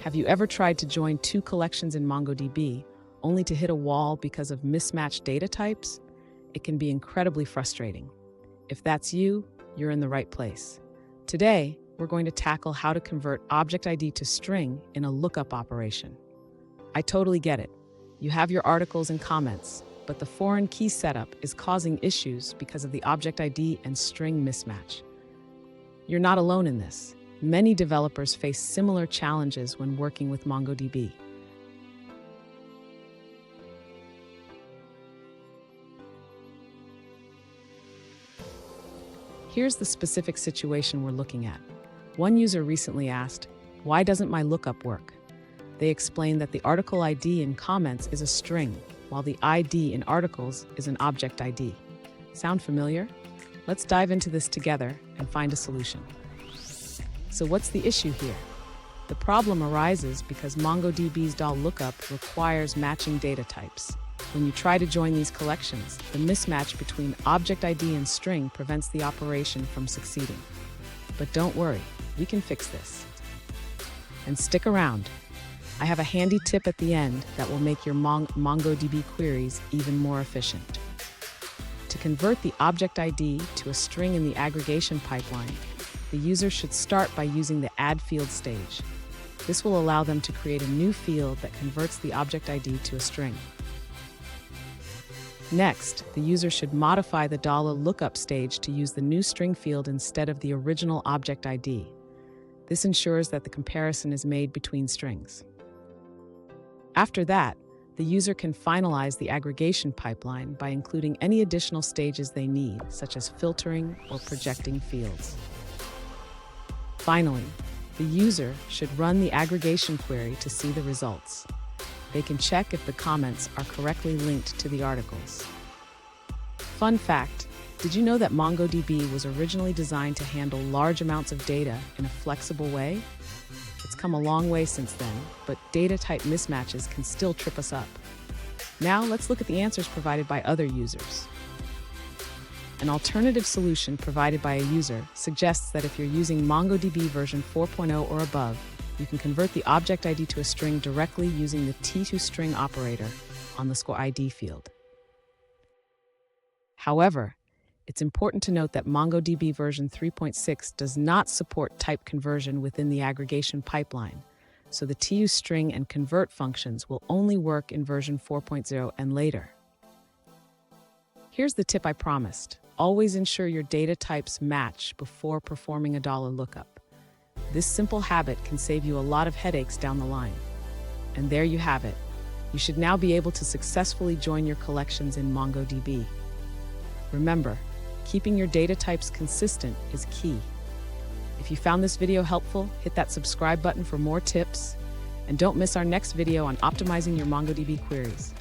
Have you ever tried to join two collections in MongoDB only to hit a wall because of mismatched data types? It can be incredibly frustrating. If that's you, you're in the right place. Today, we're going to tackle how to convert ObjectID to string in a lookup operation. I totally get it. You have your articles and comments, but the foreign key setup is causing issues because of the ObjectID and string mismatch. You're not alone in this. Many developers face similar challenges when working with MongoDB. Here's the specific situation we're looking at. One user recently asked, "Why doesn't my lookup work?" They explained that the article ID in comments is a string, while the ID in articles is an object ID. Sound familiar? Let's dive into this together and find a solution. So what's the issue here? The problem arises because MongoDB's lookup requires matching data types. When you try to join these collections, the mismatch between ObjectID and string prevents the operation from succeeding. But don't worry, we can fix this. And stick around. I have a handy tip at the end that will make your MongoDB queries even more efficient. To convert the ObjectID to a string in the aggregation pipeline, the user should start by using the add field stage. This will allow them to create a new field that converts the ObjectID to a string. Next, the user should modify the $lookup stage to use the new string field instead of the original ObjectID. This ensures that the comparison is made between strings. After that, the user can finalize the aggregation pipeline by including any additional stages they need, such as filtering or projecting fields. Finally, the user should run the aggregation query to see the results. They can check if the comments are correctly linked to the articles. Fun fact, did you know that MongoDB was originally designed to handle large amounts of data in a flexible way? It's come a long way since then, but data type mismatches can still trip us up. Now let's look at the answers provided by other users. An alternative solution provided by a user suggests that if you're using MongoDB version 4.0 or above, you can convert the ObjectID to a string directly using the T2string operator on the ID field. However, it's important to note that MongoDB version 3.6 does not support type conversion within the aggregation pipeline, so the TUString and convert functions will only work in version 4.0 and later. Here's the tip I promised. Always ensure your data types match before performing a lookup. This simple habit can save you a lot of headaches down the line. And there you have it. You should now be able to successfully join your collections in MongoDB. Remember, keeping your data types consistent is key. If you found this video helpful, hit that subscribe button for more tips. And don't miss our next video on optimizing your MongoDB queries.